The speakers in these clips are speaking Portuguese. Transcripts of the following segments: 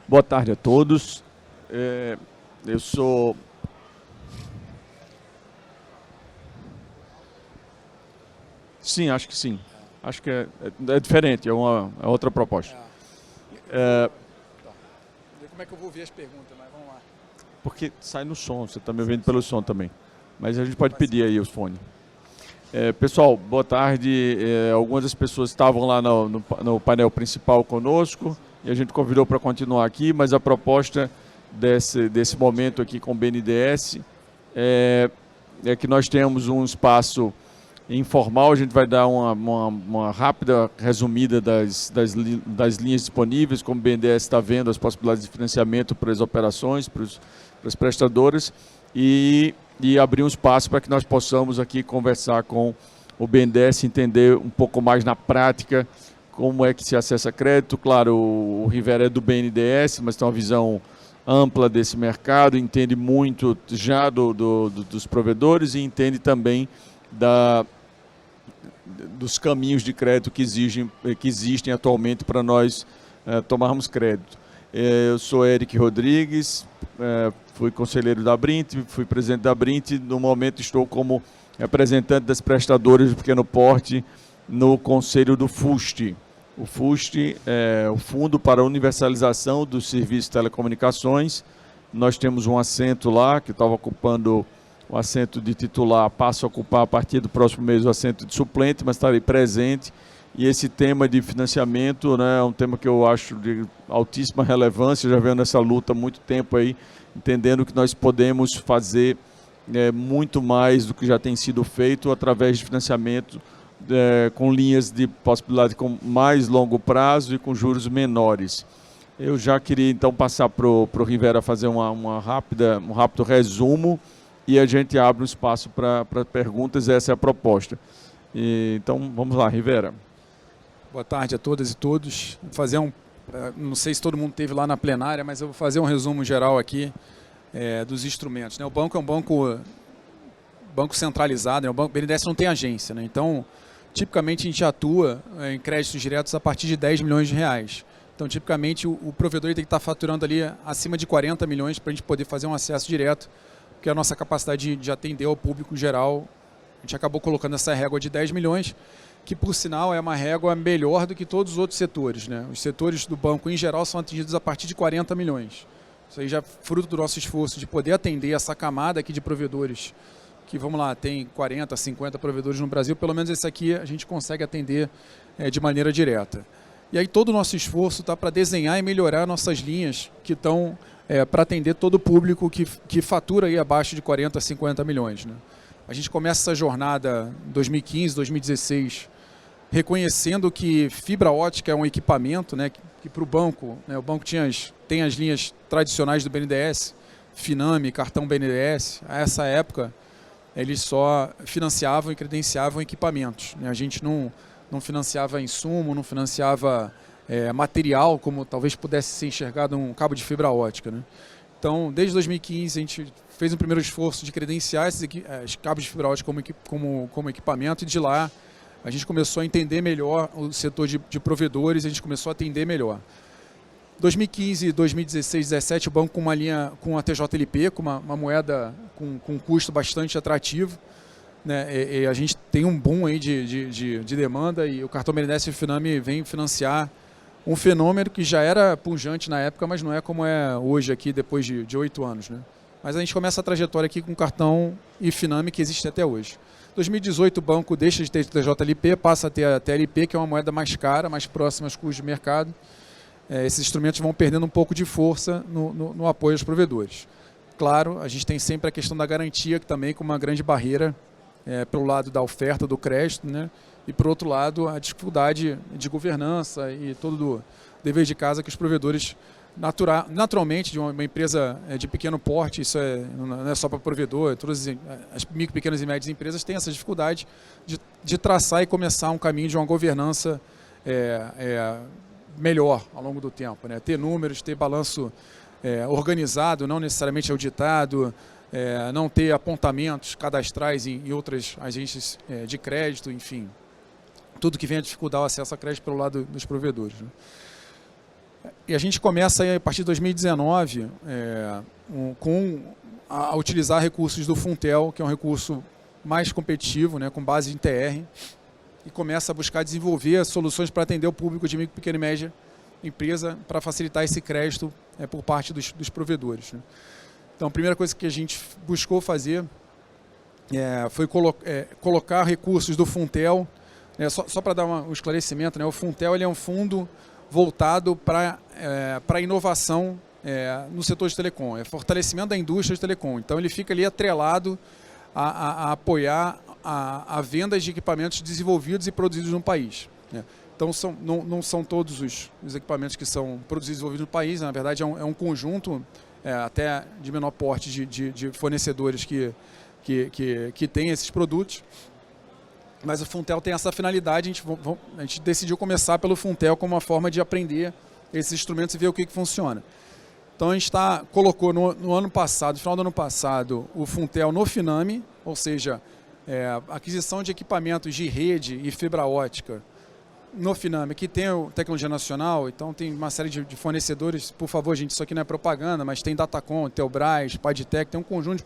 Boa tarde a todos. Eu sou... Sim, acho que sim. Acho que é diferente, é outra proposta. Como é que eu vou ver as perguntas, mas vamos lá. Porque sai no som, você está me ouvindo pelo som também. Mas a gente pode pedir aí os fones. Pessoal, boa tarde. Algumas das pessoas estavam lá no painel principal conosco e a gente convidou para continuar aqui, mas a proposta desse momento aqui com o BNDES é que nós temos um espaço informal. A gente vai dar uma rápida resumida das linhas disponíveis, como o BNDES está vendo as possibilidades de financiamento para as operações, para as prestadoras, e abrir um espaço para que nós possamos aqui conversar com o BNDES, entender um pouco mais na prática como é que se acessa crédito. Claro, o Rivera é do BNDES, mas tem uma visão ampla desse mercado, entende muito já dos provedores e entende também dos caminhos de crédito que existem atualmente para nós tomarmos crédito. Eu sou Eric Rodrigues, fui conselheiro da Brint, fui presidente da Brint, no momento estou como representante das prestadoras de pequeno porte no conselho do FUST. O FUST é o Fundo para a Universalização dos Serviços de Telecomunicações. Nós temos um assento lá, que estava ocupando o assento de titular, passo a ocupar a partir do próximo mês o assento de suplente, mas estarei presente. E esse tema de financiamento, né, é um tema que eu acho de altíssima relevância, já venho nessa luta há muito tempo aí, entendendo que nós podemos fazer muito mais do que já tem sido feito através de financiamento com linhas de possibilidade com mais longo prazo e com juros menores. Eu já queria então passar para o Rivera fazer um rápido resumo e a gente abre um espaço para perguntas. Essa é a proposta. Então vamos lá, Rivera. Boa tarde a todas e todos. Vou fazer não sei se todo mundo esteve lá na plenária, mas eu vou fazer um resumo geral aqui dos instrumentos, né? O banco é um banco centralizado, né? O BNDES não tem agência, né? Então, tipicamente a gente atua em créditos diretos a partir de 10 milhões de reais. Então, tipicamente o provedor tem que estar faturando ali acima de 40 milhões para a gente poder fazer um acesso direto, porque a nossa capacidade de atender ao público geral, a gente acabou colocando essa régua de 10 milhões, que por sinal é uma régua melhor do que todos os outros setores, né? Os setores do banco em geral são atingidos a partir de 40 milhões. Isso aí já é fruto do nosso esforço de poder atender essa camada aqui de provedores, que vamos lá, tem 40, 50 provedores no Brasil, pelo menos esse aqui a gente consegue atender de maneira direta. E aí todo o nosso esforço está para desenhar e melhorar nossas linhas que estão para atender todo o público que fatura aí abaixo de 40, 50 milhões, né? A gente começa essa jornada em 2015, 2016, reconhecendo que fibra ótica é um equipamento, né, que para o banco, né, o banco tem as linhas tradicionais do BNDES, Finame, cartão BNDES. A essa época eles só financiavam e credenciavam equipamentos, né? A gente não financiava insumo, não financiava material, como talvez pudesse ser enxergado um cabo de fibra ótica, né? Então, desde 2015, a gente fez um primeiro esforço de credenciar esses cabos de fibra ótica como equipamento, e de lá a gente começou a entender melhor o setor de provedores, a gente começou a atender melhor. 2015, 2016, 2017, o banco com uma linha com a TJLP, com uma moeda com um custo bastante atrativo, né? E a gente tem um boom aí de demanda, e o cartão BNDES e o Finame vem financiar um fenômeno que já era pujante na época, mas não é como é hoje aqui, depois de 8 anos, né? Mas a gente começa a trajetória aqui com cartão e Finame, que existe até hoje. 2018 o banco deixa de ter TJLP, passa a ter a TLP, que é uma moeda mais cara, mais próxima aos custos de mercado. Esses instrumentos vão perdendo um pouco de força no apoio aos provedores. Claro, a gente tem sempre a questão da garantia, que também é uma grande barreira pelo lado da oferta do crédito, né? E por outro lado a dificuldade de governança e todo o dever de casa que os provedores, naturalmente, de uma empresa de pequeno porte, isso não é só para provedor, todas as micro, pequenas e médias empresas têm essa dificuldade de traçar e começar um caminho de uma governança melhor ao longo do tempo, né? Ter números, ter balanço organizado, não necessariamente auditado, não ter apontamentos cadastrais em outras agências de crédito, enfim. Tudo que venha dificultar o acesso a crédito pelo lado dos provedores, né? E a gente começa aí, a partir de 2019 a utilizar recursos do Funtel, que é um recurso mais competitivo, né, com base em TR, e começa a buscar desenvolver soluções para atender o público de micro, pequena e média empresa, para facilitar esse crédito por parte dos provedores, né. Então, a primeira coisa que a gente buscou fazer foi colocar recursos do Funtel, só para dar um esclarecimento, né, o Funtel ele é um fundo voltado para a inovação no setor de telecom, fortalecimento da indústria de telecom. Então ele fica ali atrelado a apoiar a venda de equipamentos desenvolvidos e produzidos no país, né. Então não são todos os equipamentos que são produzidos e desenvolvidos no país, na verdade é um conjunto até de menor porte de fornecedores que tem esses produtos. Mas o Funtel tem essa finalidade, a gente decidiu começar pelo Funtel como uma forma de aprender esses instrumentos e ver o que funciona. Então a gente colocou no ano passado, no final do ano passado, o Funtel no Finame, ou seja, aquisição de equipamentos de rede e fibra ótica no Finame, que tem a tecnologia nacional, então tem uma série de fornecedores, por favor gente, isso aqui não é propaganda, mas tem Datacom, Telbras, Padtech, tem um conjunto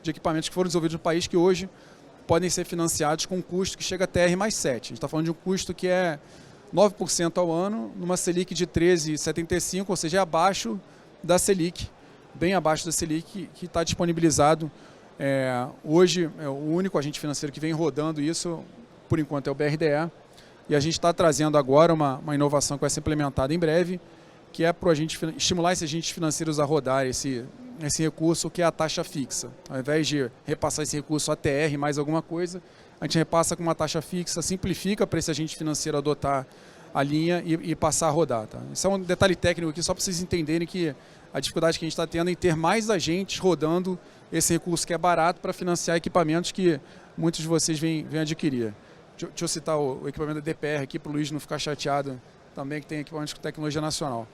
de equipamentos que foram desenvolvidos no país que hoje podem ser financiados com um custo que chega a TR mais 7. A gente está falando de um custo que é 9% ao ano, numa Selic de 13,75, ou seja, é abaixo da Selic, bem abaixo da Selic, que está disponibilizado. Hoje, é o único agente financeiro que vem rodando isso, por enquanto, é o BRDE, e a gente está trazendo agora uma inovação que vai ser implementada em breve, que é para estimular esses agentes financeiros a rodar esse recurso, que é a taxa fixa. Ao invés de repassar esse recurso a TR mais alguma coisa, a gente repassa com uma taxa fixa, simplifica para esse agente financeiro adotar a linha e passar a rodar. Tá? Isso é um detalhe técnico aqui, só para vocês entenderem que a dificuldade que a gente está tendo em ter mais agentes rodando esse recurso que é barato para financiar equipamentos que muitos de vocês vêm adquirir. Deixa eu citar o equipamento da DPR aqui, para o Luiz não ficar chateado também, que tem equipamentos com tecnologia nacional.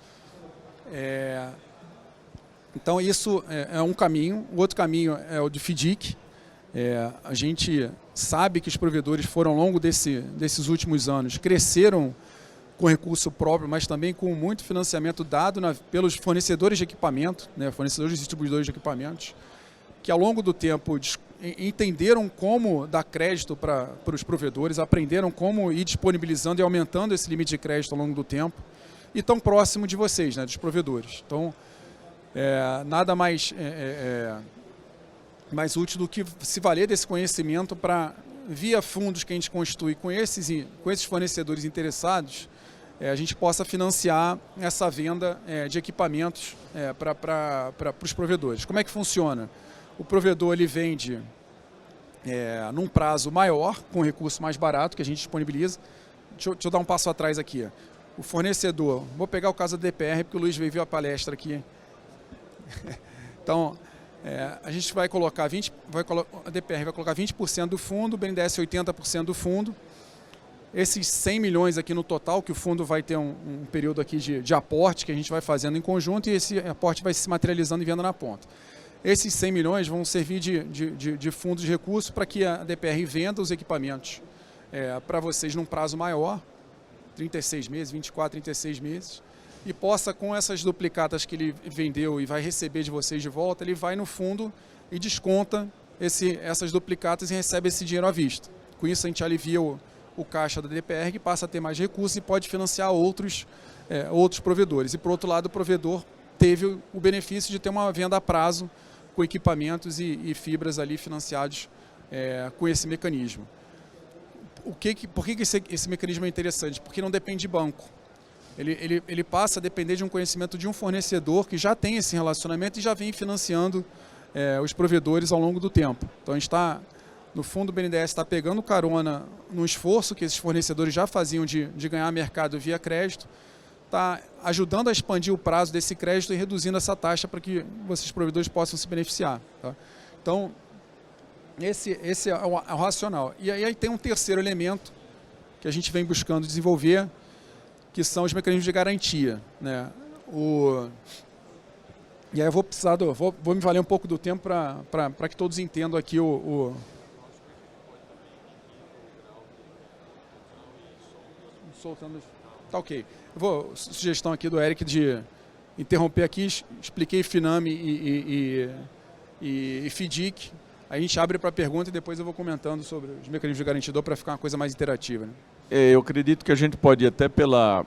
Então isso é um caminho. O outro caminho é o de FDIC. A gente sabe que os provedores foram ao longo desses últimos anos, cresceram com recurso próprio, mas também com muito financiamento dado pelos fornecedores de equipamento, né, fornecedores e distribuidores de equipamentos, que ao longo do tempo entenderam como dar crédito para os provedores, aprenderam como ir disponibilizando e aumentando esse limite de crédito ao longo do tempo, e estão próximo de vocês, né, dos provedores. Então, nada mais útil do que se valer desse conhecimento para, via fundos que a gente constitui com esses fornecedores interessados, a gente possa financiar essa venda de equipamentos para os provedores. Como é que funciona? O provedor ele vende num prazo maior, com recurso mais barato que a gente disponibiliza. Deixa eu dar um passo atrás aqui. O fornecedor, vou pegar o caso da DPR, porque o Luiz veio ver a palestra aqui. Então, a gente vai colocar a DPR vai colocar 20% do fundo, o BNDES 80% do fundo. Esses 100 milhões aqui no total, que o fundo vai ter um período aqui de aporte que a gente vai fazendo em conjunto, e esse aporte vai se materializando e venda na ponta. Esses 100 milhões vão servir de fundo de recurso para que a DPR venda os equipamentos para vocês num prazo maior, 36 meses, 24, 36 meses, e possa, com essas duplicatas que ele vendeu e vai receber de vocês de volta, ele vai no fundo e desconta essas duplicatas e recebe esse dinheiro à vista. Com isso a gente alivia o caixa da DPR, que passa a ter mais recursos e pode financiar outros provedores. E por outro lado, o provedor teve o benefício de ter uma venda a prazo com equipamentos e fibras ali financiados com esse mecanismo. Por que esse mecanismo é interessante? Porque não depende de banco. Ele passa a depender de um conhecimento de um fornecedor que já tem esse relacionamento e já vem financiando os provedores ao longo do tempo. Então a gente está, no fundo, o BNDES está pegando carona no esforço que esses fornecedores já faziam de ganhar mercado via crédito, está ajudando a expandir o prazo desse crédito e reduzindo essa taxa para que vocês, provedores, possam se beneficiar. Tá? Então, esse é o racional. E aí tem um terceiro elemento que a gente vem buscando desenvolver, que são os mecanismos de garantia, né? E aí eu vou precisar vou me valer um pouco do tempo para que todos entendam aqui soltando. Tá ok. Sugestão aqui do Eric de interromper aqui, expliquei Finame e FDIC. A gente abre para pergunta e depois eu vou comentando sobre os mecanismos de garantidor para ficar uma coisa mais interativa. Né? Eu acredito que a gente pode, até pela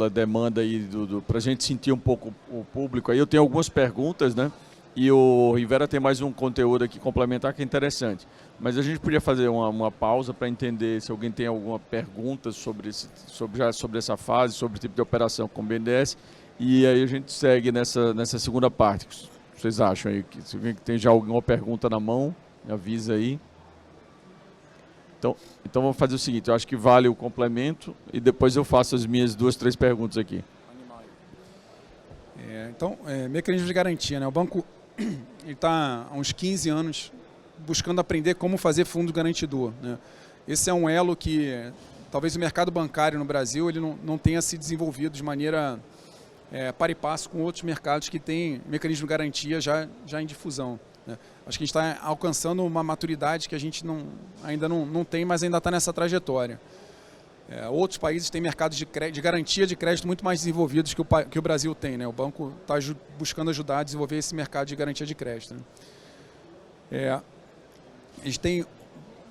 demanda aí, para a gente sentir um pouco o público, aí eu tenho algumas perguntas, né? E o Rivera tem mais um conteúdo aqui complementar que é interessante. Mas a gente podia fazer uma pausa para entender se alguém tem alguma pergunta sobre essa fase, sobre o tipo de operação com o BNDES. E aí a gente segue nessa segunda parte. O que vocês acham aí? Se alguém tem já alguma pergunta na mão, me avisa aí. Então vamos fazer o seguinte, eu acho que vale o complemento e depois eu faço as minhas 2, 3 perguntas aqui. Mecanismo de garantia, né? O banco está há uns 15 anos buscando aprender como fazer fundo garantidor, né? Esse é um elo que talvez o mercado bancário no Brasil ele não tenha se desenvolvido de maneira par e passo com outros mercados que têm mecanismo de garantia já em difusão. Né? Acho que a gente está alcançando uma maturidade que a gente ainda não tem, mas ainda está nessa trajetória. Outros países têm mercados de garantia de crédito muito mais desenvolvidos que o Brasil tem. Né? O banco está buscando ajudar a desenvolver esse mercado de garantia de crédito. Né? A gente tem,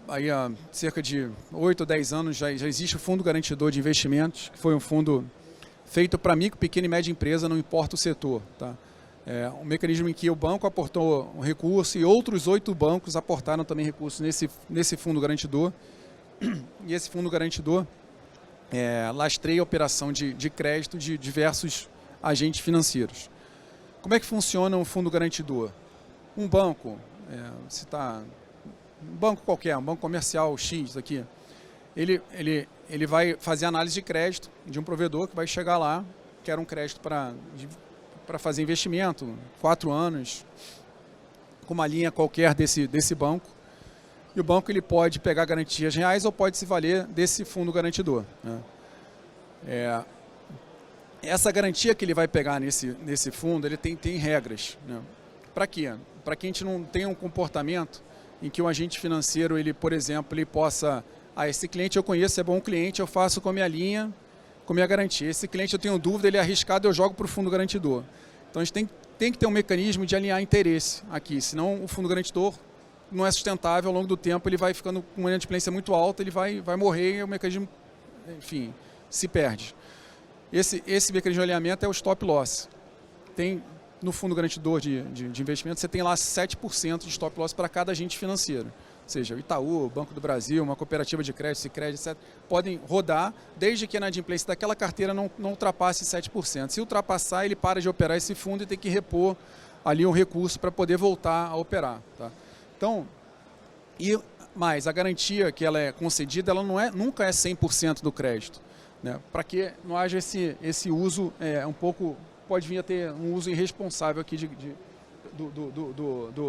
aí, há cerca de 8 ou 10 anos, já existe o Fundo Garantidor de Investimentos, que foi um fundo feito para micro, pequena e média empresa, não importa o setor. Tá? Um mecanismo em que o banco aportou um recurso e outros 8 bancos aportaram também recursos nesse fundo garantidor. E esse fundo garantidor lastreia a operação de crédito de diversos agentes financeiros. Como é que funciona um fundo garantidor? Um banco, um banco qualquer, um banco comercial X aqui, ele vai fazer análise de crédito de um provedor que vai chegar lá, quer um crédito para fazer investimento, 4 anos, com uma linha qualquer desse banco. E o banco ele pode pegar garantias reais ou pode se valer desse fundo garantidor. Né? Essa garantia que ele vai pegar nesse fundo, ele tem regras. Né? Para quê? Para que a gente não tenha um comportamento em que um agente financeiro, ele, por exemplo, ele possa... esse cliente eu conheço, é bom cliente, eu faço com a minha linha, com a minha garantia. Esse cliente eu tenho dúvida, ele é arriscado, eu jogo para o fundo garantidor. Então a gente tem que ter um mecanismo de alinhar interesse aqui, senão o fundo garantidor não é sustentável, ao longo do tempo ele vai ficando com uma inadimplência muito alta, ele vai morrer e o mecanismo, enfim, se perde. Esse mecanismo de alinhamento é o stop loss. No fundo garantidor de investimento, você tem lá 7% de stop loss para cada agente financeiro. Ou seja, o Itaú, o Banco do Brasil, uma cooperativa de crédito, Sicredi, etc., podem rodar desde que a inadimplência daquela carteira não ultrapasse 7%. Se ultrapassar, ele para de operar esse fundo e tem que repor ali um recurso para poder voltar a operar. Tá? Então, mas a garantia que ela é concedida, ela nunca é 100% do crédito. Né? Para que não haja esse uso um pouco, pode vir a ter um uso irresponsável aqui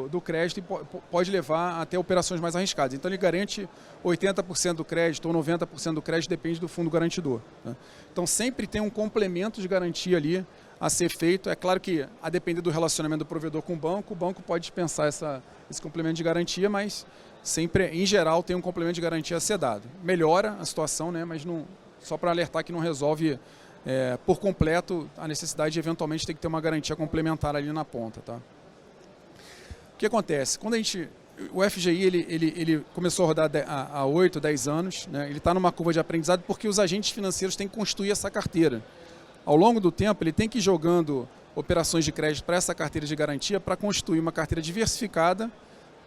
do crédito e pode levar até operações mais arriscadas. Então ele garante 80% do crédito ou 90% do crédito, depende do fundo garantidor. Né? Então sempre tem um complemento de garantia ali a ser feito. É claro que, a depender do relacionamento do provedor com o banco pode dispensar esse complemento de garantia, mas sempre, em geral, tem um complemento de garantia a ser dado. Melhora a situação, né? Mas não, só para alertar que não resolve por completo a necessidade de eventualmente ter que ter uma garantia complementar ali na ponta. Tá? O que acontece? Quando o FGI ele começou a rodar há 8, 10 anos, né? Ele está numa curva de aprendizado porque os agentes financeiros têm que construir essa carteira. Ao longo do tempo, ele tem que ir jogando operações de crédito para essa carteira de garantia para construir uma carteira diversificada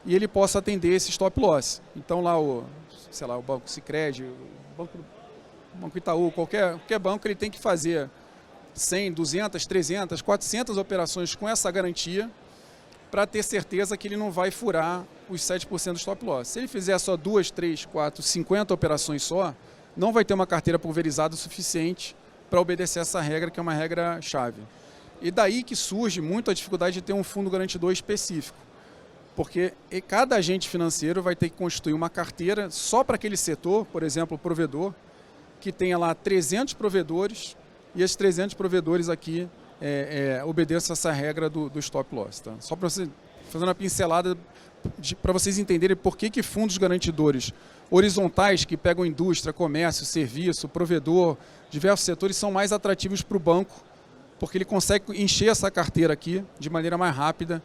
e ele possa atender esse stop loss. Então lá o Banco Sicredi, o Banco Itaú, qualquer banco, ele tem que fazer 100, 200, 300, 400 operações com essa garantia para ter certeza que ele não vai furar os 7% do stop loss. Se ele fizer só 2, 3, 4, 50 operações só, não vai ter uma carteira pulverizada o suficiente para obedecer essa regra, que é uma regra chave. E daí que surge muito a dificuldade de ter um fundo garantidor específico, porque cada agente financeiro vai ter que constituir uma carteira só para aquele setor, por exemplo, o provedor, que tenha lá 300 provedores e esses 300 provedores aqui obedeçam essa regra do stop loss. Tá? Só para você fazer uma pincelada para vocês entenderem por que fundos garantidores horizontais, que pegam indústria, comércio, serviço, provedor, diversos setores são mais atrativos para o banco, porque ele consegue encher essa carteira aqui de maneira mais rápida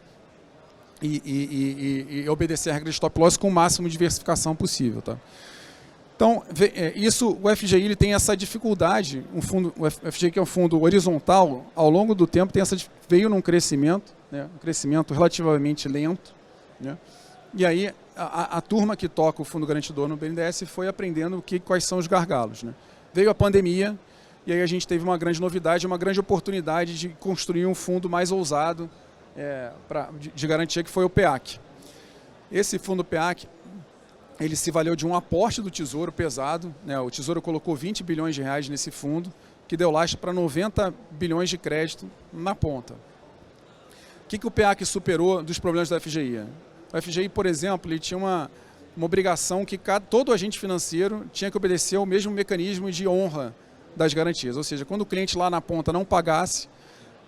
e obedecer a regra de stop loss com o máximo de diversificação possível. Tá? Então, o FGI ele tem essa dificuldade, o FGI, que é um fundo horizontal, ao longo do tempo veio num crescimento, né, um crescimento relativamente lento, né, e aí a turma que toca o fundo garantidor no BNDES foi aprendendo quais são os gargalos. Né. Veio a pandemia, e aí a gente teve uma grande novidade, uma grande oportunidade de construir um fundo mais ousado de garantia, que foi o PEAC. Esse fundo PEAC, ele se valeu de um aporte do Tesouro pesado, né? O Tesouro colocou 20 bilhões de reais nesse fundo, que deu lastro para 90 bilhões de crédito na ponta. O que o PEAC superou dos problemas da FGI? O FGI, por exemplo, ele tinha uma obrigação que todo agente financeiro tinha que obedecer ao mesmo mecanismo de honra das garantias. Ou seja, quando o cliente lá na ponta não pagasse,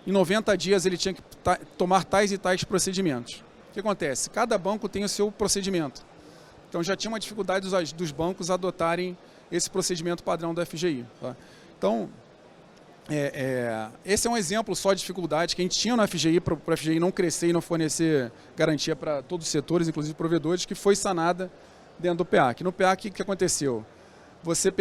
em 90 dias ele tinha que tomar tais e tais procedimentos. O que acontece? Cada banco tem o seu procedimento. Então já tinha uma dificuldade dos bancos adotarem esse procedimento padrão do FGI. Tá? Então, esse é um exemplo só de dificuldade que a gente tinha no FGI, para o FGI não crescer e não fornecer garantia para todos os setores, inclusive provedores, que foi sanada dentro do PEAC. No PEAC, o que aconteceu? Você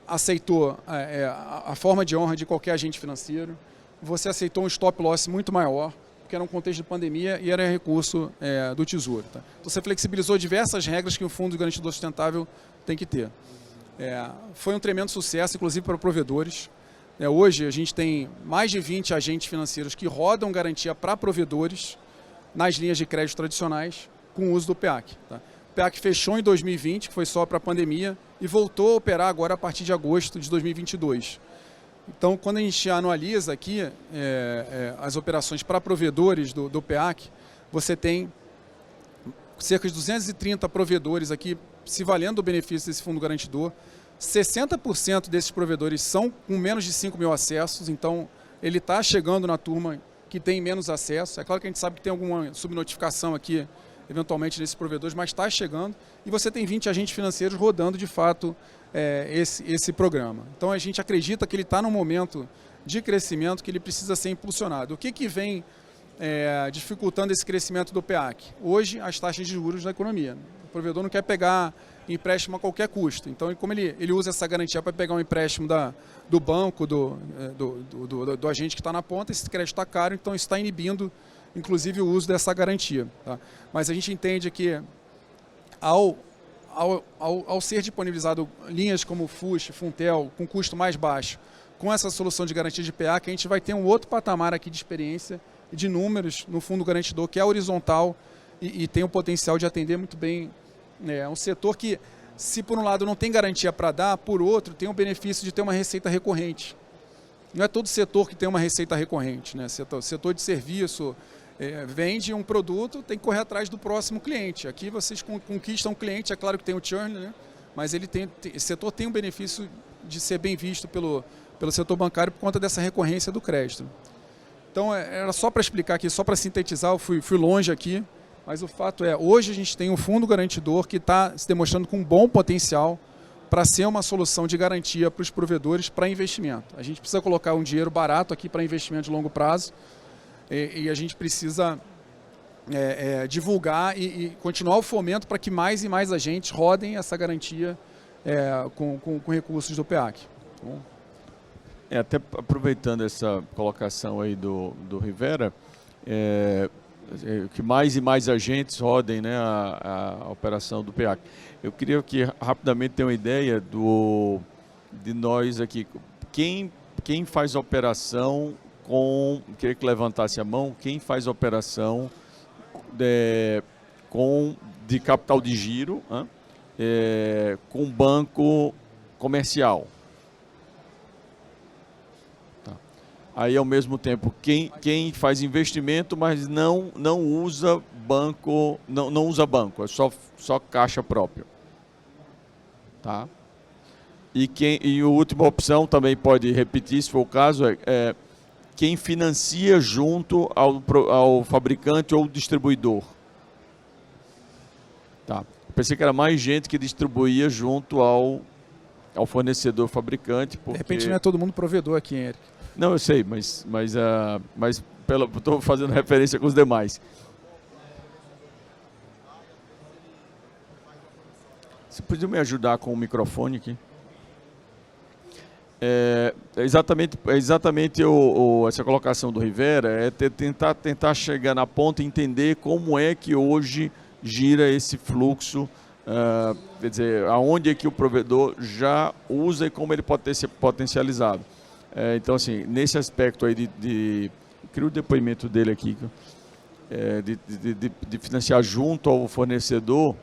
aceitou a forma de honra de qualquer agente financeiro, você aceitou um stop loss muito maior, que era um contexto de pandemia e era recurso do Tesouro. Tá? Então, você flexibilizou diversas regras que o Fundo Garantidor Sustentável tem que ter. Foi um tremendo sucesso, inclusive para provedores. Hoje, a gente tem mais de 20 agentes financeiros que rodam garantia para provedores nas linhas de crédito tradicionais com o uso do PEAC. Tá? O PEAC fechou em 2020, que foi só para a pandemia, e voltou a operar agora a partir de agosto de 2022. Então, quando a gente anualiza aqui as operações para provedores do PEAC, você tem cerca de 230 provedores aqui se valendo do benefício desse fundo garantidor. 60% desses provedores são com menos de 5 mil acessos, então ele está chegando na turma que tem menos acesso. É claro que a gente sabe que tem alguma subnotificação aqui, eventualmente, nesses provedores, mas está chegando. E você tem 20 agentes financeiros rodando, de fato, esse programa. Então, a gente acredita que ele está num momento de crescimento que ele precisa ser impulsionado. O que vem dificultando esse crescimento do PEAC? Hoje, as taxas de juros da economia. O provedor não quer pegar empréstimo a qualquer custo. Então, como ele usa essa garantia para pegar um empréstimo do banco, do agente que está na ponta, esse crédito está caro, então isso está inibindo, inclusive, o uso dessa garantia. Tá? Mas a gente entende que, ao ser disponibilizado linhas como FUSH, Funtel, com custo mais baixo, com essa solução de garantia de PEAC, a gente vai ter um outro patamar aqui de experiência e de números no fundo garantidor, que é horizontal e tem o potencial de atender muito bem. É um setor que, se por um lado não tem garantia para dar, por outro tem o benefício de ter uma receita recorrente. Não é todo setor que tem uma receita recorrente. Né? Setor de serviço vende um produto, tem que correr atrás do próximo cliente. Aqui vocês conquistam um cliente, é claro que tem o churn, né? Mas esse setor tem o benefício de ser bem visto pelo setor bancário por conta dessa recorrência do crédito. Então, era só para explicar aqui, só para sintetizar, eu fui longe aqui. Mas o fato hoje a gente tem um fundo garantidor que está se demonstrando com um bom potencial para ser uma solução de garantia para os provedores para investimento. A gente precisa colocar um dinheiro barato aqui para investimento de longo prazo e a gente precisa divulgar e continuar o fomento para que mais e mais agentes rodem essa garantia com recursos do PEAC. Então, até aproveitando essa colocação aí do Rivera, que mais e mais agentes rodem, né, a operação do PEAC. Eu queria que rapidamente ter uma ideia de nós aqui. Quem faz a operação queria que levantasse a mão, quem faz a operação de capital de giro com banco comercial? Aí, ao mesmo tempo, quem faz investimento, mas não usa banco, não usa banco, é só caixa própria. Tá? E a última opção, também pode repetir, se for o caso, quem financia junto ao fabricante ou distribuidor. Tá? Eu pensei que era mais gente que distribuía junto ao ao fornecedor fabricante. Porque... De repente não é todo mundo provedor aqui, hein, Eric? Não, eu sei, mas estou fazendo referência com os demais. Você podia me ajudar com o microfone aqui? Exatamente essa colocação do Rivera é tentar chegar na ponta e entender como é que hoje gira esse fluxo, quer dizer, aonde é que o provedor já usa e como ele pode ser potencializado. Então, assim, nesse aspecto aí queria o depoimento dele aqui, de financiar junto ao fornecedor.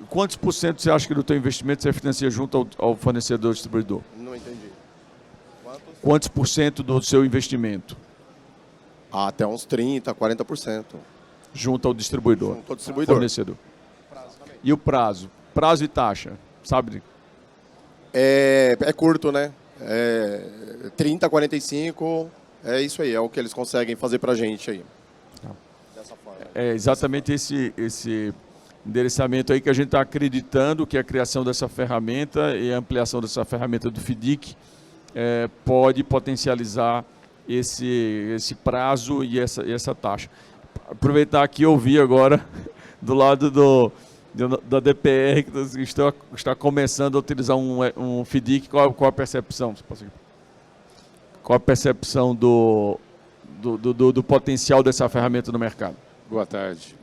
Quantos por cento você acha que do teu investimento você financia junto ao fornecedor distribuidor? Não entendi. Quantos por cento do seu investimento? Até uns 30%, 40%. Junto ao distribuidor? Junto ao distribuidor. Fornecedor. E o prazo? Prazo e taxa, sabe? É curto, né? 30, 45, é isso aí, é o que eles conseguem fazer pra gente aí. Dessa forma. É exatamente esse endereçamento aí que a gente está acreditando que a criação dessa ferramenta e a ampliação dessa ferramenta do FDIC pode potencializar esse prazo e essa taxa. Aproveitar aqui e ouvir agora do lado da DPR que está começando a utilizar um FDIC, qual a percepção? Qual a percepção do potencial dessa ferramenta no mercado? Boa tarde.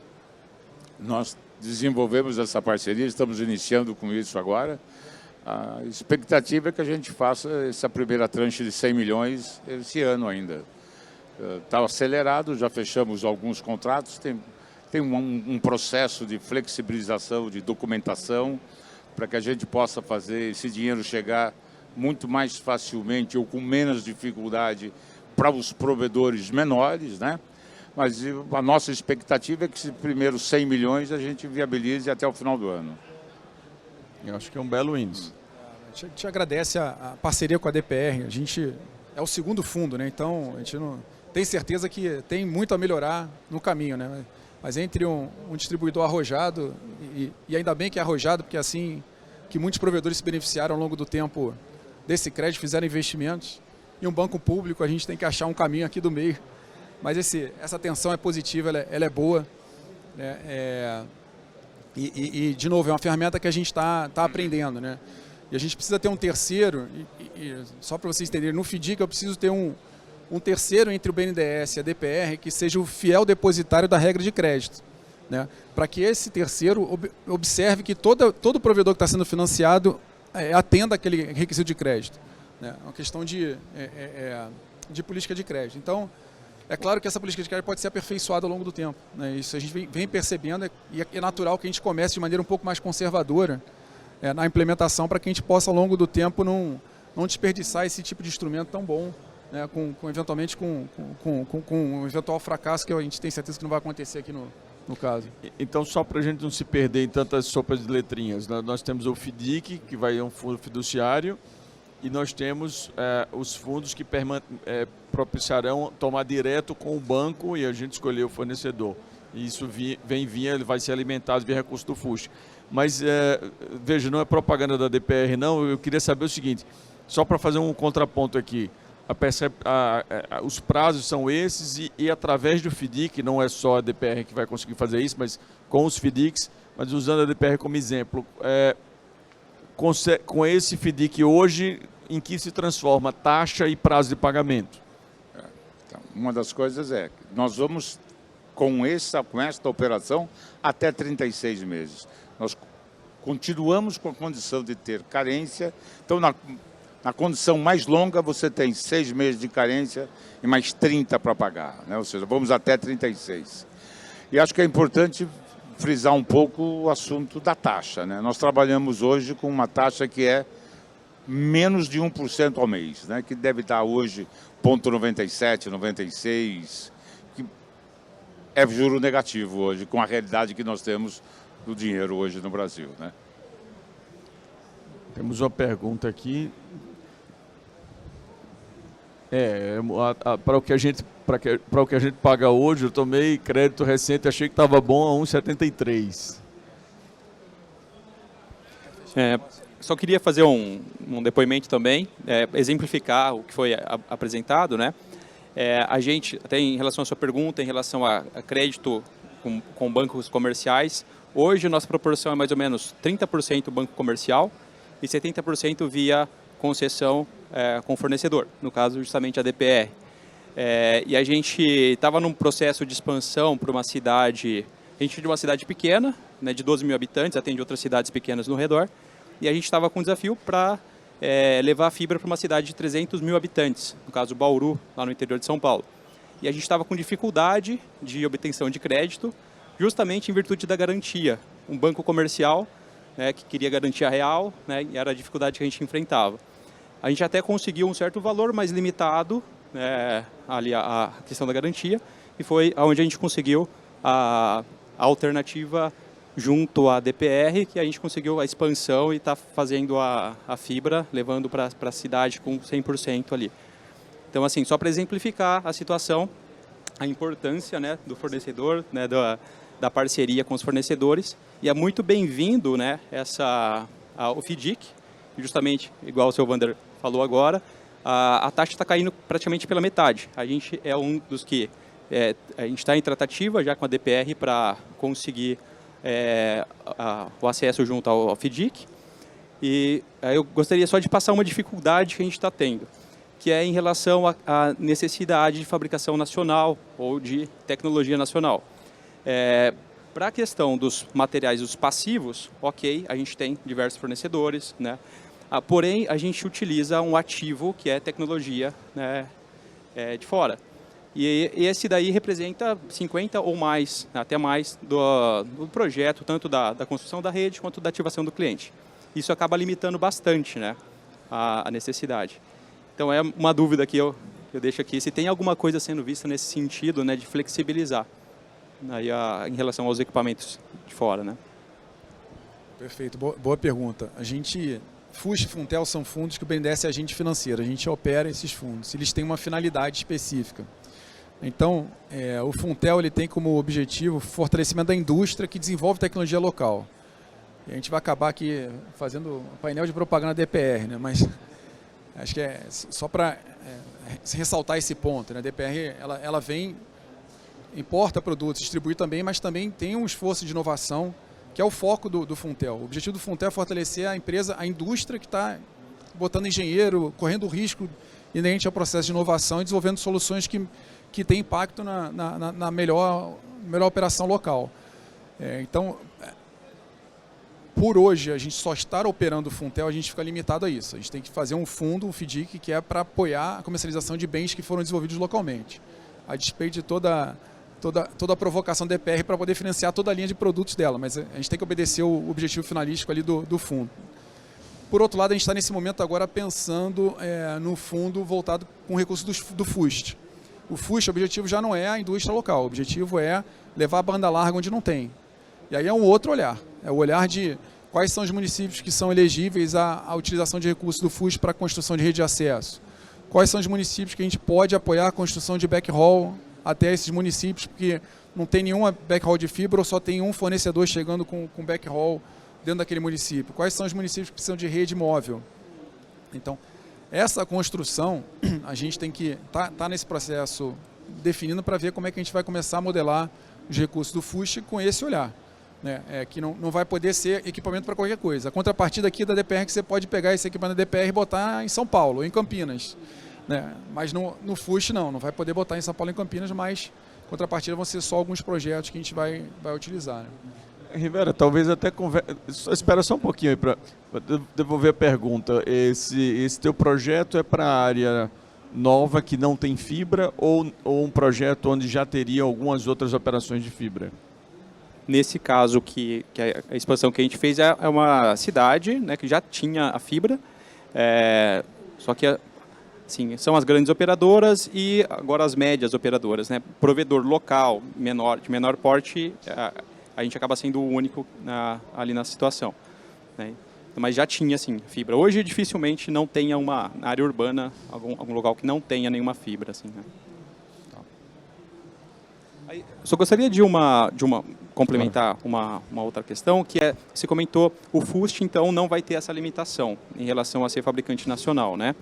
Nós desenvolvemos essa parceria, estamos iniciando com isso agora. A expectativa é que a gente faça essa primeira tranche de 100 milhões esse ano ainda. Está acelerado, já fechamos alguns contratos, tem um processo de flexibilização, de documentação, para que a gente possa fazer esse dinheiro chegar muito mais facilmente ou com menos dificuldade para os provedores menores, né? Mas a nossa expectativa é que esses primeiros 100 milhões a gente viabilize até o final do ano. Eu acho que é um belo índice. A gente agradece a parceria com a DPR. A gente é o segundo fundo, né? Então a gente não tem certeza que tem muito a melhorar no caminho, né? Mas entre um distribuidor arrojado, e ainda bem que é arrojado, porque assim que muitos provedores se beneficiaram ao longo do tempo desse crédito, fizeram investimentos, e um banco público, a gente tem que achar um caminho aqui do meio. Mas essa tensão é positiva, ela é boa, né? De novo, é uma ferramenta que a gente está aprendendo, né? E a gente precisa ter um terceiro, só para vocês entenderem, no FDIC eu preciso ter um terceiro entre o BNDES e a DPR que seja o fiel depositário da regra de crédito, né? Para que esse terceiro observe que todo provedor que está sendo financiado atenda aquele requisito de crédito, né? É uma questão de política de crédito. Então, é claro que essa política de crédito pode ser aperfeiçoada ao longo do tempo, né? Isso a gente vem percebendo, e é natural que a gente comece de maneira um pouco mais conservadora na implementação, para que a gente possa, ao longo do tempo, não desperdiçar esse tipo de instrumento tão bom, né? Eventualmente com um eventual fracasso que a gente tem certeza que não vai acontecer aqui no caso. Então, só para a gente não se perder em tantas sopas de letrinhas, nós temos o FDIC, que vai ser um fundo fiduciário, e nós temos os fundos que propiciarão tomar direto com o banco e a gente escolher o fornecedor. E isso ele vai ser alimentado via recurso do FUST. Mas, veja, não é propaganda da DPR, não. Eu queria saber o seguinte, só para fazer um contraponto aqui. Os prazos são esses e através do FDIC, não é só a DPR que vai conseguir fazer isso, mas com os FDICs, mas usando a DPR como exemplo, com esse FDIC hoje, em que se transforma taxa e prazo de pagamento? Então, uma das coisas é que nós vamos com esta operação até 36 meses. Nós continuamos com a condição de ter carência, então na condição mais longa você tem 6 meses de carência e mais 30 para pagar, né? Ou seja, vamos até 36. E acho que é importante frisar um pouco o assunto da taxa, né? Nós trabalhamos hoje com uma taxa que é menos de 1% ao mês, né? Que deve estar hoje 0,97, 96, que é juro negativo hoje, com a realidade que nós temos do dinheiro hoje no Brasil, né? Temos uma pergunta aqui. Para o que a gente paga hoje, eu tomei crédito recente, achei que estava bom a 1,73. só queria fazer um depoimento também, exemplificar o que foi apresentado, né? A gente, até em relação à sua pergunta, em relação a crédito com bancos comerciais, hoje a nossa proporção é mais ou menos 30% banco comercial e 70% via concessão com fornecedor, no caso justamente a DPR. E a gente estava num processo de expansão para uma cidade, a gente é de uma cidade pequena, né, de 12 mil habitantes, atende outras cidades pequenas no redor, e a gente estava com um desafio para levar a fibra para uma cidade de 300 mil habitantes, no caso Bauru, lá no interior de São Paulo. E a gente estava com dificuldade de obtenção de crédito, justamente em virtude da garantia. Um banco comercial, né, que queria garantia real, né, e era a dificuldade que a gente enfrentava. A gente até conseguiu um certo valor, mas limitado, ali a questão da garantia, e foi onde a gente conseguiu a alternativa junto à DPR, que a gente conseguiu a expansão e está fazendo a fibra, levando para a cidade com 100% ali. Então, assim, só para exemplificar a situação, a importância, né, do fornecedor, né, da parceria com os fornecedores, e é muito bem-vindo, né, o FDIC, justamente, igual o seu Wander falou agora, a taxa está caindo praticamente pela metade. A gente é um dos que a gente está em tratativa já com a DPR para conseguir o acesso junto ao FDIC. E eu gostaria só de passar uma dificuldade que a gente está tendo, que é em relação à necessidade de fabricação nacional ou de tecnologia nacional. Para a questão dos materiais, dos passivos, ok, a gente tem diversos fornecedores, né? Porém, a gente utiliza um ativo que é tecnologia, né, de fora. E esse daí representa 50% ou mais, até mais, do projeto, tanto da construção da rede quanto da ativação do cliente. Isso acaba limitando bastante, né, a necessidade. Então, é uma dúvida que eu deixo aqui, se tem alguma coisa sendo vista nesse sentido, né, de flexibilizar aí, em relação aos equipamentos de fora, né? Perfeito, boa pergunta. A gente... FUST e Funtel são fundos que obedecem a agente financeiro. A gente opera esses fundos. Eles têm uma finalidade específica. Então, o Funtel ele tem como objetivo o fortalecimento da indústria que desenvolve tecnologia local. E a gente vai acabar aqui fazendo um painel de propaganda da DPR, né? Mas acho que é só para ressaltar esse ponto, né? A DPR ela vem, importa produtos, distribui também, mas também tem um esforço de inovação que é o foco do Funtel. O objetivo do Funtel é fortalecer a empresa, a indústria que está botando engenheiro, correndo risco inerente ao processo de inovação e desenvolvendo soluções que têm impacto na melhor operação local. Então, por hoje, a gente só estar operando o Funtel, a gente fica limitado a isso. A gente tem que fazer um fundo, um FDIC, que é para apoiar a comercialização de bens que foram desenvolvidos localmente. A despeito de toda a provocação da DPR para poder financiar toda a linha de produtos dela, mas a gente tem que obedecer o objetivo finalístico ali do fundo. Por outro lado, a gente está nesse momento agora pensando no fundo voltado com recursos do FUST. O FUST, o objetivo já não é a indústria local, o objetivo é levar a banda larga onde não tem. E aí é um outro olhar, é o olhar de quais são os municípios que são elegíveis à utilização de recursos do FUST para a construção de rede de acesso. Quais são os municípios que a gente pode apoiar a construção de backhaul até esses municípios, porque não tem nenhuma backhaul de fibra ou só tem um fornecedor chegando com backhaul dentro daquele município. Quais são os municípios que precisam de rede móvel? Então, essa construção, a gente tem que tá nesse processo definindo para ver como é que a gente vai começar a modelar os recursos do FUST com esse olhar, né? Que não vai poder ser equipamento para qualquer coisa. A contrapartida aqui da DPR é que você pode pegar esse equipamento da DPR e botar em São Paulo ou em Campinas, né? Mas no FUST não vai poder botar em São Paulo e em Campinas, mas contrapartida vão ser só alguns projetos que a gente vai utilizar, né? Rivera, talvez até espera só um pouquinho aí para devolver a pergunta. Esse teu projeto é para a área nova que não tem fibra ou um projeto onde já teria algumas outras operações de fibra? Nesse caso, que a expansão que a gente fez é uma cidade, né, que já tinha a fibra, só que assim, são as grandes operadoras e agora as médias operadoras, né? Provedor local, de menor porte, a gente acaba sendo o único ali na situação, né? Mas já tinha, sim, fibra. Hoje, dificilmente, não tenha uma área urbana, algum local que não tenha nenhuma fibra, assim, né? Aí, só gostaria de complementar uma outra questão, que é, você comentou, o FUST, então, não vai ter essa limitação em relação a ser fabricante nacional, né?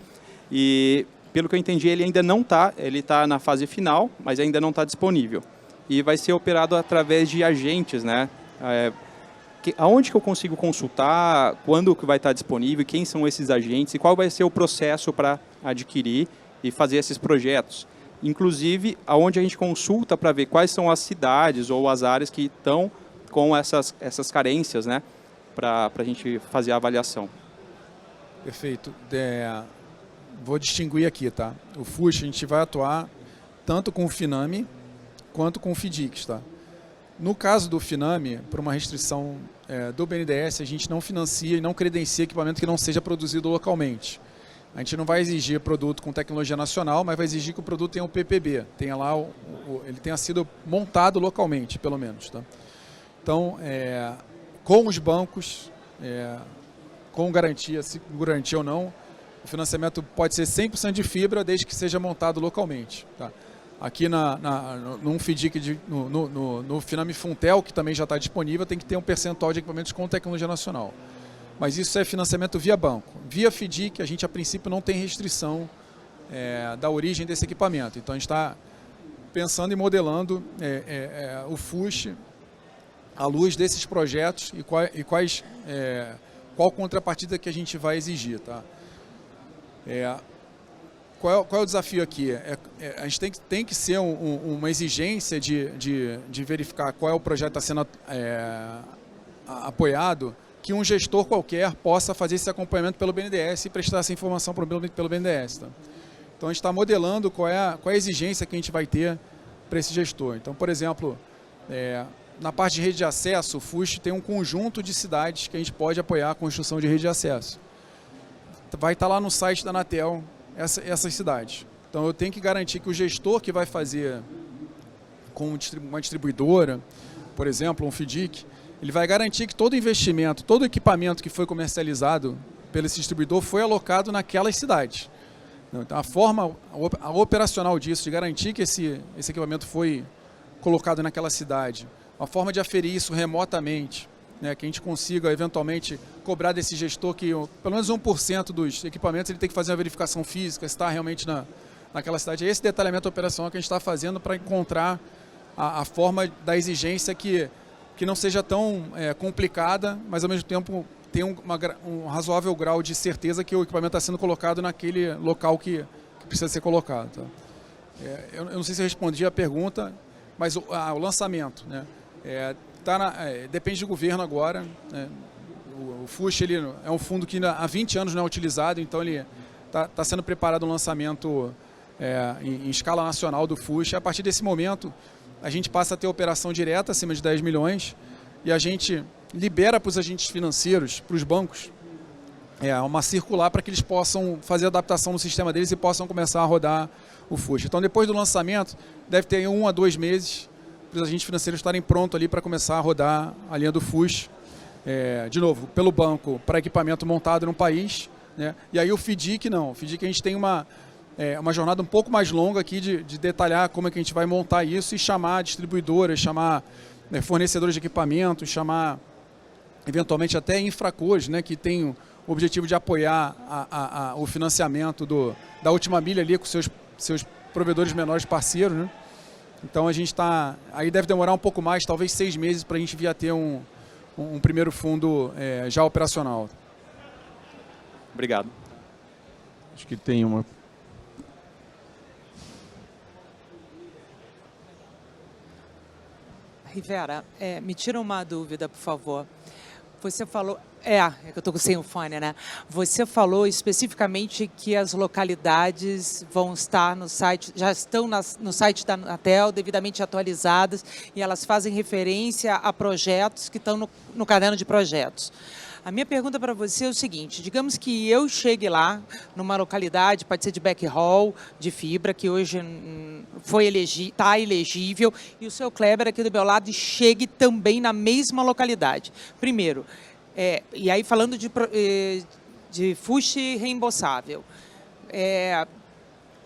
E, pelo que eu entendi, ele ainda não está, ele está na fase final, mas ainda não está disponível. E vai ser operado através de agentes, né? Aonde que eu consigo consultar, quando que vai estar disponível, quem são esses agentes e qual vai ser o processo para adquirir e fazer esses projetos. Inclusive, aonde a gente consulta para ver quais são as cidades ou as áreas que estão com essas carências, né? Para a gente fazer a avaliação. Perfeito. Vou distinguir aqui, tá? O FUST, a gente vai atuar tanto com o FINAME quanto com o FIDICS, tá? No caso do FINAME, por uma restrição do BNDES, a gente não financia e não credencia equipamento que não seja produzido localmente. A gente não vai exigir produto com tecnologia nacional, mas vai exigir que o produto tenha o PPB, tenha lá ele tenha sido montado localmente, pelo menos. Tá? Então, com os bancos, com garantia, se garantia ou não, o financiamento pode ser 100% de fibra, desde que seja montado localmente. Tá? Aqui no FIDIC, no Finame Funtel, que também já está disponível, tem que ter um percentual de equipamentos com tecnologia nacional. Mas isso é financiamento via banco. Via FIDIC, a gente a princípio não tem restrição da origem desse equipamento. Então a gente está pensando e modelando o FUST à luz desses projetos e qual contrapartida que a gente vai exigir. Tá? Qual é o desafio aqui? A gente tem que ser uma exigência de verificar qual é o projeto que está sendo apoiado, que um gestor qualquer possa fazer esse acompanhamento pelo BNDES e prestar essa informação pelo BNDES. Tá? Então a gente está modelando qual é a exigência que a gente vai ter para esse gestor. Então, por exemplo, na parte de rede de acesso, o FUST tem um conjunto de cidades que a gente pode apoiar a construção de rede de acesso. Vai estar lá no site da Anatel essas cidades. Então eu tenho que garantir que o gestor que vai fazer com uma distribuidora, por exemplo, um FIDIC, ele vai garantir que todo investimento, todo equipamento que foi comercializado pelo esse distribuidor foi alocado naquelas cidades. Então a operacional disso, de garantir que esse equipamento foi colocado naquela cidade, uma forma de aferir isso remotamente, né, que a gente consiga eventualmente cobrar desse gestor que pelo menos 1% dos equipamentos ele tem que fazer uma verificação física, se está realmente naquela cidade. É esse detalhamento operacional que a gente está fazendo para encontrar a forma da exigência que não seja tão complicada, mas ao mesmo tempo tem um razoável grau de certeza que o equipamento está sendo colocado naquele local que precisa ser colocado. Tá? Eu não sei se eu respondi a pergunta, mas o lançamento, né? Depende do governo agora. Né? O FUST ele é um fundo que há 20 anos não é utilizado, então ele está sendo preparado um lançamento em escala nacional do FUST. A partir desse momento, a gente passa a ter operação direta acima de 10 milhões e a gente libera para os agentes financeiros, para os bancos, uma circular para que eles possam fazer a adaptação no sistema deles e possam começar a rodar o FUST. Então, depois do lançamento, deve ter 1 a 2 meses para os agentes financeiros estarem prontos ali para começar a rodar a linha do FUST, de novo, pelo banco, para equipamento montado no país. Né? E aí o FIDIC não. O FIDIC a gente tem uma jornada um pouco mais longa aqui de detalhar como é que a gente vai montar isso e chamar distribuidoras, chamar fornecedores de equipamentos, chamar eventualmente até infracores, né, que tem o objetivo de apoiar o financiamento da última milha ali com seus provedores menores parceiros. Né? Então a gente está... Aí deve demorar um pouco mais, talvez 6 meses, para a gente vir a ter um primeiro fundo já operacional. Obrigado. Acho que tem uma... Rivera, me tira uma dúvida, por favor. Você falou... É que eu estou sem o fone, né? Você falou especificamente que as localidades vão estar no site, já estão no site da Anatel, devidamente atualizadas, e elas fazem referência a projetos que estão no caderno de projetos. A minha pergunta para você é o seguinte: digamos que eu chegue lá, numa localidade, pode ser de backhaul, de fibra, que hoje está elegível, e o seu Kleber aqui do meu lado chegue também na mesma localidade. Primeiro, e aí falando de FUST reembolsável,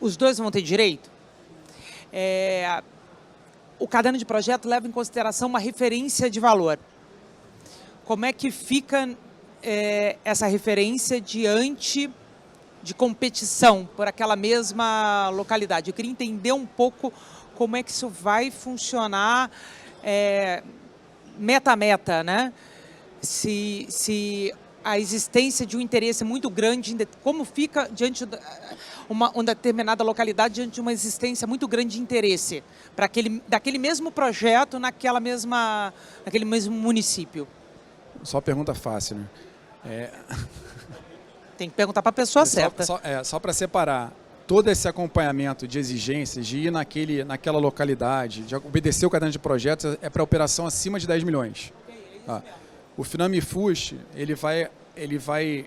os dois vão ter direito? o caderno de projeto leva em consideração uma referência de valor. Como é que fica essa referência diante de competição por aquela mesma localidade? Eu queria entender um pouco como é que isso vai funcionar meta-meta, né? Se a existência de um interesse muito grande, como fica diante de uma determinada localidade diante de uma existência muito grande de interesse para daquele mesmo projeto naquele mesmo município? Só pergunta fácil, né? Tem que perguntar para a pessoa certa. Só para separar todo esse acompanhamento de exigências, de ir naquela localidade, de obedecer o caderno de projetos, é para operação acima de 10 milhões. Tá? O Finame-FUST, ele vai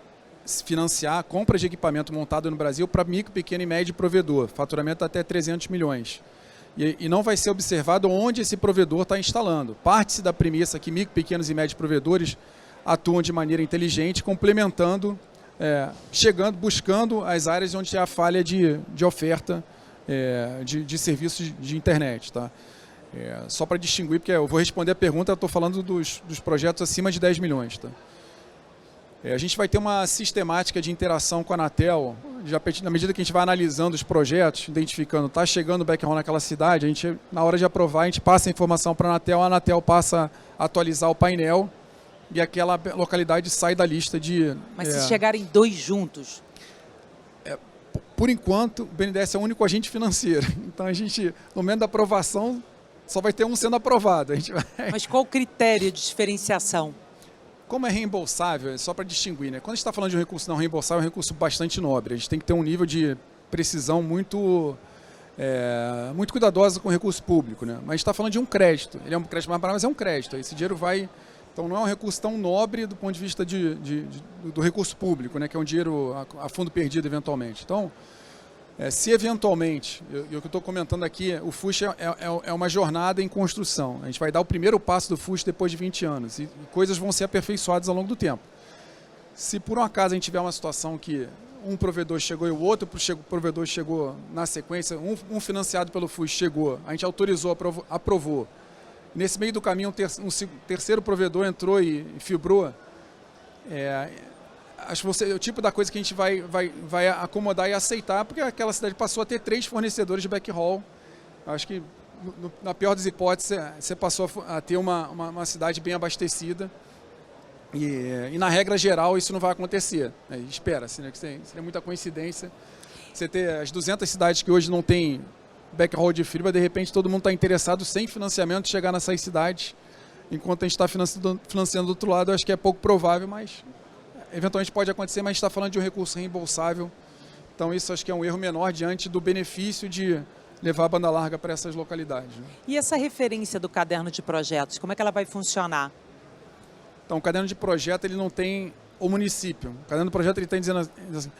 financiar a compra de equipamento montado no Brasil para micro, pequeno e médio provedor, faturamento até 300 milhões. E não vai ser observado onde esse provedor está instalando. Parte-se da premissa que micro, pequenos e médios provedores atuam de maneira inteligente, complementando, buscando as áreas onde há falha de oferta de serviços de internet. Tá? Só para distinguir, porque eu vou responder a pergunta, eu estou falando dos projetos acima de 10 milhões. Tá? A gente vai ter uma sistemática de interação com a Anatel, na medida que a gente vai analisando os projetos, identificando, está chegando o backhaul naquela cidade, a gente, na hora de aprovar, a gente passa a informação para a Anatel passa a atualizar o painel e aquela localidade sai da lista de... Mas se chegarem dois juntos? Por enquanto, o BNDES é o único agente financeiro. Então, a gente, no momento da aprovação, só vai ter um sendo aprovado. Mas qual o critério de diferenciação? Como é reembolsável, só para distinguir, né? Quando a gente está falando de um recurso não reembolsável, é um recurso bastante nobre. A gente tem que ter um nível de precisão muito cuidadosa com o recurso público, né? Mas a gente está falando de um crédito. Ele é um crédito mais barato, mas é um crédito. Esse dinheiro vai... Então não é um recurso tão nobre do ponto de vista do recurso público, né? Que é um dinheiro a fundo perdido eventualmente. Então, se eventualmente, o que eu estou comentando aqui, o FUST é uma jornada em construção. A gente vai dar o primeiro passo do FUST depois de 20 anos e coisas vão ser aperfeiçoadas ao longo do tempo. Se por um acaso a gente tiver uma situação que um provedor chegou e o outro provedor chegou na sequência, um financiado pelo FUST chegou, a gente autorizou, aprovou. Nesse meio do caminho, um terceiro provedor entrou e fibrou. Acho que o tipo da coisa que a gente vai acomodar e aceitar, porque aquela cidade passou a ter 3 fornecedores de backhaul. Acho que, na pior das hipóteses, você passou a ter uma cidade bem abastecida. E na regra geral, isso não vai acontecer. Espera-se, né? Que seria muita coincidência. Você ter as 200 cidades que hoje não tem backhaul de fibra, de repente todo mundo está interessado, sem financiamento, chegar nessas cidades, enquanto a gente está financiando do outro lado. Eu acho que é pouco provável, mas eventualmente pode acontecer, mas a gente está falando de um recurso reembolsável. Então isso acho que é um erro menor diante do benefício de levar a banda larga para essas localidades. Né? E essa referência do caderno de projetos, como é que ela vai funcionar? Então o caderno de projeto ele não tem o município. O caderno de projeto ele está dizendo assim,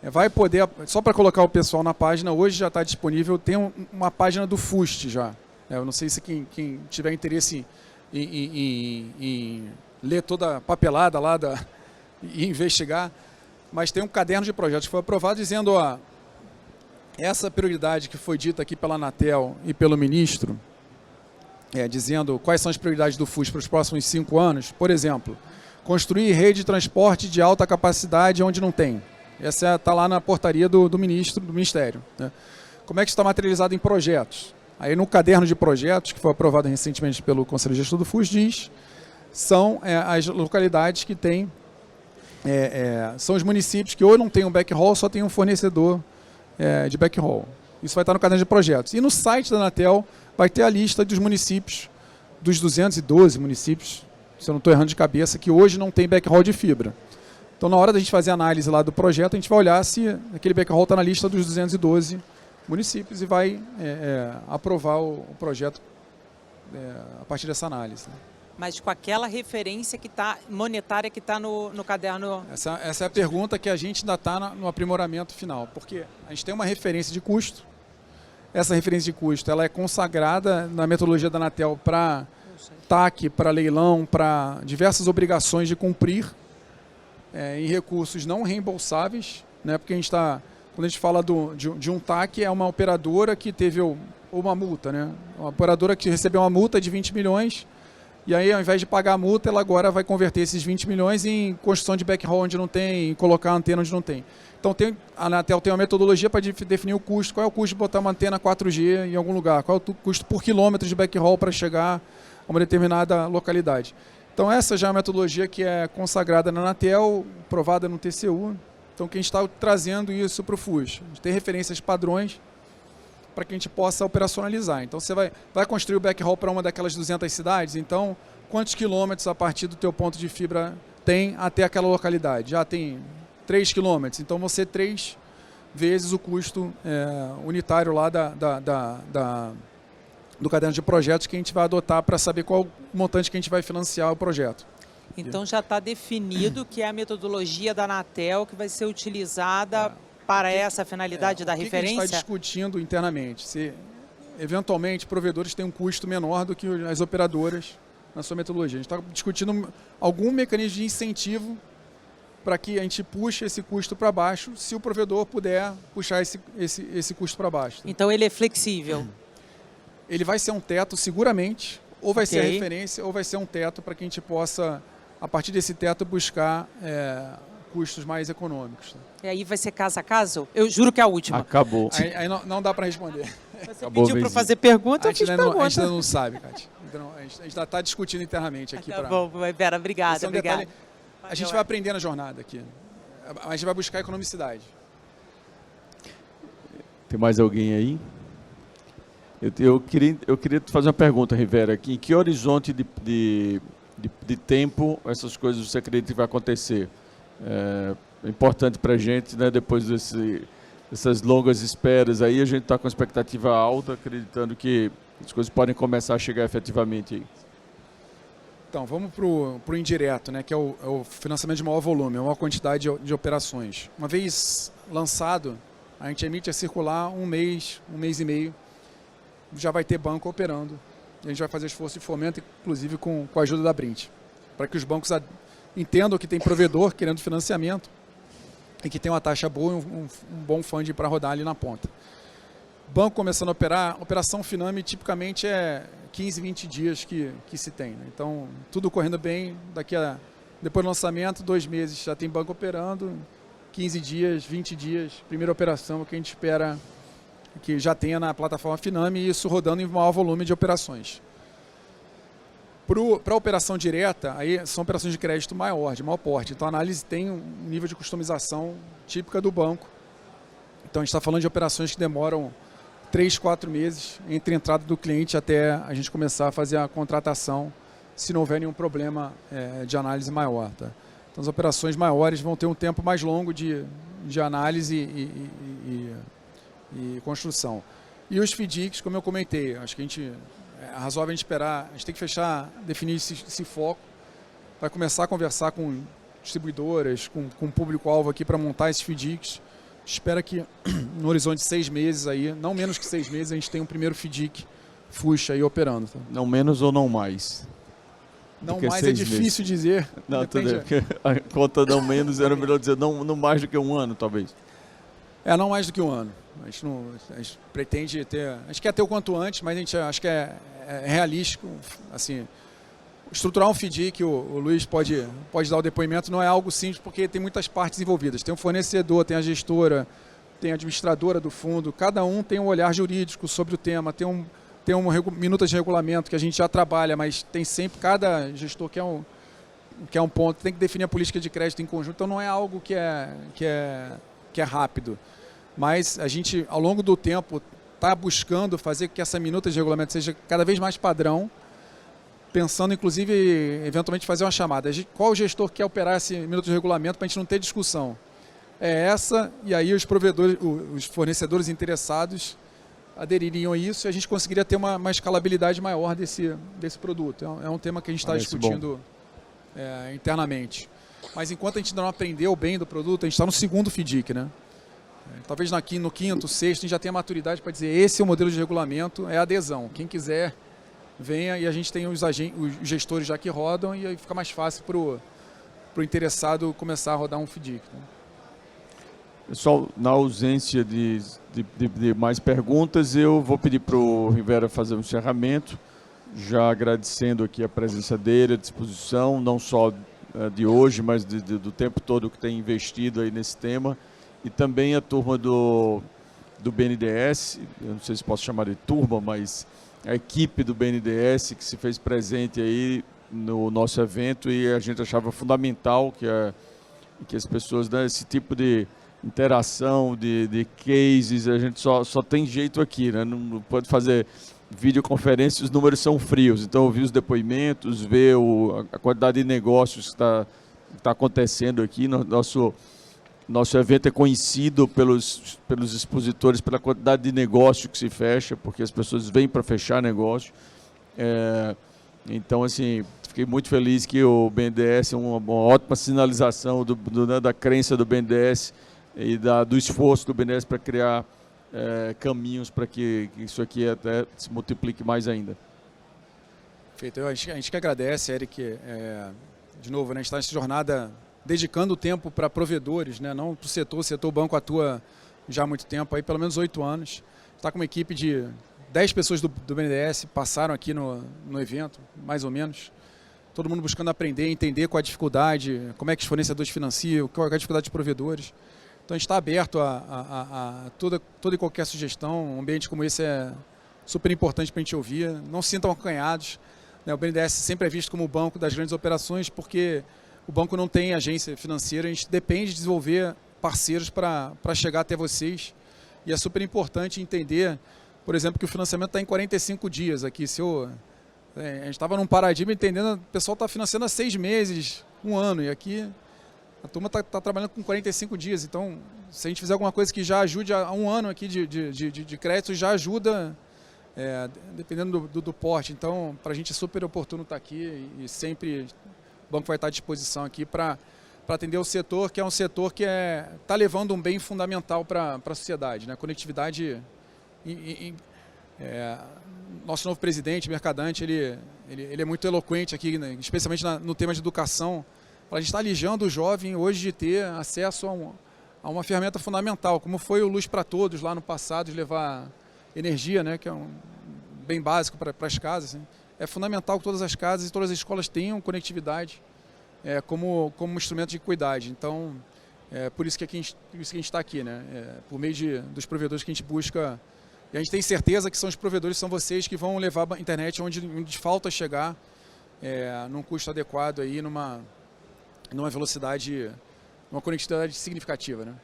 vai poder, só para colocar o pessoal na página, hoje já está disponível, tem uma página do FUST já. Eu não sei se quem tiver interesse em ler toda a papelada lá e investigar, mas tem um caderno de projetos que foi aprovado dizendo, essa prioridade que foi dita aqui pela Anatel e pelo ministro, dizendo quais são as prioridades do FUST para os próximos 5 anos, por exemplo, construir rede de transporte de alta capacidade onde não tem. Essa está lá na portaria do Ministério. Né? Como é que isso está materializado em projetos? Aí no caderno de projetos, que foi aprovado recentemente pelo Conselho Gestor do FUST, diz, são as localidades que têm, são os municípios que ou não tem um backhaul, só tem um fornecedor de backhaul. Isso vai estar no caderno de projetos. E no site da Anatel vai ter a lista dos municípios, dos 212 municípios, se eu não estou errando de cabeça, que hoje não tem backhaul de fibra. Então, na hora da gente fazer a análise lá do projeto, a gente vai olhar se aquele backhaul está na lista dos 212 municípios e vai aprovar o projeto a partir dessa análise. Mas com aquela referência monetária que está no caderno... Essa é a pergunta que a gente ainda está no aprimoramento final, porque a gente tem uma referência de custo. Essa referência de custo ela é consagrada na metodologia da Anatel para TAC, para leilão, para diversas obrigações de cumprir em recursos não reembolsáveis, né? Porque quando a gente fala de um TAC, é uma operadora que teve ou uma multa, né? Uma operadora que recebeu uma multa de 20 milhões, e aí ao invés de pagar a multa, ela agora vai converter esses 20 milhões em construção de backhaul onde não tem, em colocar antena onde não tem. Então a Anatel tem uma metodologia para definir o custo. Qual é o custo de botar uma antena 4G em algum lugar? Qual é o custo por quilômetro de backhaul para chegar a uma determinada localidade? Então essa já é uma metodologia que é consagrada na Anatel, provada no TCU. Então que a gente está trazendo isso para o FUS. A gente tem referências padrões para que a gente possa operacionalizar. Então você vai construir o backhaul para uma daquelas 200 cidades, então quantos quilômetros a partir do teu ponto de fibra tem até aquela localidade? Já tem 3 quilômetros, então vão ser 3 vezes o custo unitário lá do caderno de projetos que a gente vai adotar para saber qual o montante que a gente vai financiar o projeto. Então já está definido que é a metodologia da Anatel que vai ser utilizada para essa finalidade da referência? O que a gente está discutindo internamente? Se, eventualmente, provedores têm um custo menor do que as operadoras na sua metodologia. A gente está discutindo algum mecanismo de incentivo para que a gente puxe esse custo para baixo, se o provedor puder puxar esse custo para baixo. Então ele é flexível? Ele vai ser um teto seguramente, ou vai ser a referência, ou vai ser um teto para que a gente possa, a partir desse teto, buscar custos mais econômicos. E aí vai ser caso a caso? Eu juro que é a última. Acabou. Aí não dá para responder. Você pediu para fazer pergunta, eu fiz pergunta. A gente ainda não sabe, Cátia. Então, a gente ainda está discutindo internamente aqui. Tá bom, Vera, obrigada. Obrigada. A gente vai aprender na jornada aqui. A gente vai buscar economicidade. Tem mais alguém aí? Eu queria te fazer uma pergunta, Rivera. Aqui, em que horizonte de tempo essas coisas você acredita que vai acontecer? É importante para a gente, né, depois dessas longas esperas aí, a gente está com expectativa alta, acreditando que as coisas podem começar a chegar efetivamente aí. Então, vamos para o indireto, né, que é o financiamento de maior volume, maior quantidade de operações. Uma vez lançado, a gente emite a circular um mês e meio, já vai ter banco operando. E a gente vai fazer esforço de fomento, inclusive com a ajuda da Brint, para que os bancos entendam que tem provedor querendo financiamento e que tem uma taxa boa e um bom funding para rodar ali na ponta. Banco começando a operar, operação Finame tipicamente é 15, 20 dias que se tem. Né? Então, tudo correndo bem, depois do lançamento, 2 meses já tem banco operando, 15 dias, 20 dias, primeira operação que a gente espera que já tenha na plataforma Finame e isso rodando em maior volume de operações. Para a operação direta, aí são operações de crédito maior, de maior porte. Então a análise tem um nível de customização típica do banco. Então a gente está falando de operações que demoram 3, 4 meses entre a entrada do cliente até a gente começar a fazer a contratação, se não houver nenhum problema de análise maior. Tá? Então as operações maiores vão ter um tempo mais longo de análise e construção. E os FDICs, como eu comentei, acho que é razoável a gente esperar, a gente tem que definir esse foco, vai começar a conversar com distribuidoras, com o público-alvo aqui para montar esses FDICs. Espera que no horizonte de 6 meses, aí, não menos que 6 meses, a gente tenha um primeiro FDIC FUSH aí operando. Tá? Não menos ou não mais? Não mais é difícil dizer. Não, a conta não menos era melhor dizer não mais do que 1 ano, talvez. Não mais do que 1 ano. A gente pretende ter, a gente quer ter o quanto antes, mas a gente acha que é realístico, assim, estruturar um FDIC, o Luiz pode dar o depoimento, não é algo simples porque tem muitas partes envolvidas. Tem o fornecedor, tem a gestora, tem a administradora do fundo, cada um tem um olhar jurídico sobre o tema, tem uma minuta de regulamento que a gente já trabalha, mas tem sempre, cada gestor quer um ponto, tem que definir a política de crédito em conjunto, então não é algo que é rápido. Mas a gente, ao longo do tempo, está buscando fazer com que essa minuta de regulamento seja cada vez mais padrão, pensando, inclusive, eventualmente fazer uma chamada. Qual gestor quer operar esse minuto de regulamento para a gente não ter discussão? É essa, e aí os provedores, os fornecedores interessados adeririam a isso e a gente conseguiria ter uma escalabilidade maior desse produto. É um tema que a gente está discutindo internamente. Mas enquanto a gente não aprendeu bem do produto, a gente está no segundo FDIC, né? Talvez no quinto, sexto, a gente já tenha maturidade para dizer esse é o modelo de regulamento, é adesão. Quem quiser, venha e a gente tem os gestores já que rodam e aí fica mais fácil para o interessado começar a rodar um FDIC. Né? Pessoal, na ausência de mais perguntas, eu vou pedir para o Rivera fazer um encerramento, já agradecendo aqui a presença dele, a disposição, não só de hoje, mas do tempo todo que tem investido aí nesse tema, e também a turma do BNDES, eu não sei se posso chamar de turma, mas a equipe do BNDES que se fez presente aí no nosso evento, e a gente achava fundamental que as pessoas, né, esse tipo de interação, de cases, a gente só tem jeito aqui, né? Não pode fazer videoconferência, os números são frios. Então, ouvir os depoimentos, ver a quantidade de negócios que está acontecendo aqui. Nosso evento é conhecido pelos expositores pela quantidade de negócio que se fecha, porque as pessoas vêm para fechar negócio. Então, assim, fiquei muito feliz que o BNDES é uma ótima sinalização da crença do BNDES e do esforço do BNDES para criar caminhos para que isso aqui até se multiplique mais ainda. Feito. A gente que agradece, Eric. De novo, né, a gente está nessa jornada dedicando tempo para provedores, né, não para o setor. O setor banco atua já há muito tempo, aí, pelo menos 8 anos. Está com uma equipe de 10 pessoas do BNDES, passaram aqui no evento, mais ou menos. Todo mundo buscando aprender, entender qual a dificuldade, como é que os fornecedores financiam, qual é a dificuldade dos provedores. Então a gente está aberto a toda e qualquer sugestão. Um ambiente como esse é super importante para a gente ouvir. Não se sintam acanhados, né? O BNDES sempre é visto como o banco das grandes operações, porque o banco não tem agência financeira. A gente depende de desenvolver parceiros para chegar até vocês. E é super importante entender, por exemplo, que o financiamento está em 45 dias aqui. A gente estava num paradigma entendendo, o pessoal está financiando há 6 meses, 1 ano, e aqui a turma está trabalhando com 45 dias. Então, se a gente fizer alguma coisa que já ajude a 1 ano aqui de crédito, já ajuda, dependendo do porte. Então, para a gente é super oportuno estar aqui, e sempre o banco vai estar à disposição aqui para atender o setor, que é um setor que está levando um bem fundamental para a sociedade, né? A conectividade. Nosso novo presidente, Mercadante, ele é muito eloquente aqui, né? Especialmente no tema de educação. A gente está alijando o jovem hoje de ter acesso a uma ferramenta fundamental, como foi o Luz para Todos lá no passado, de levar energia, né, que é um bem básico para as casas. Né? É fundamental que todas as casas e todas as escolas tenham conectividade como instrumento de equidade. Então, por isso que a gente está aqui, né? Por meio dos provedores que a gente busca. E a gente tem certeza que são os provedores, são vocês que vão levar a internet onde falta chegar, num custo adequado, aí, numa velocidade, uma conectividade significativa, né?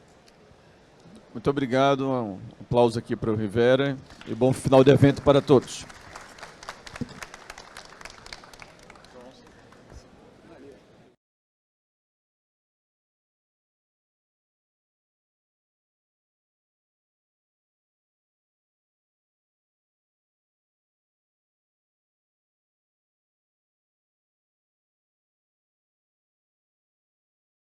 Muito obrigado, um aplauso aqui para o Rivera e bom final de evento para todos.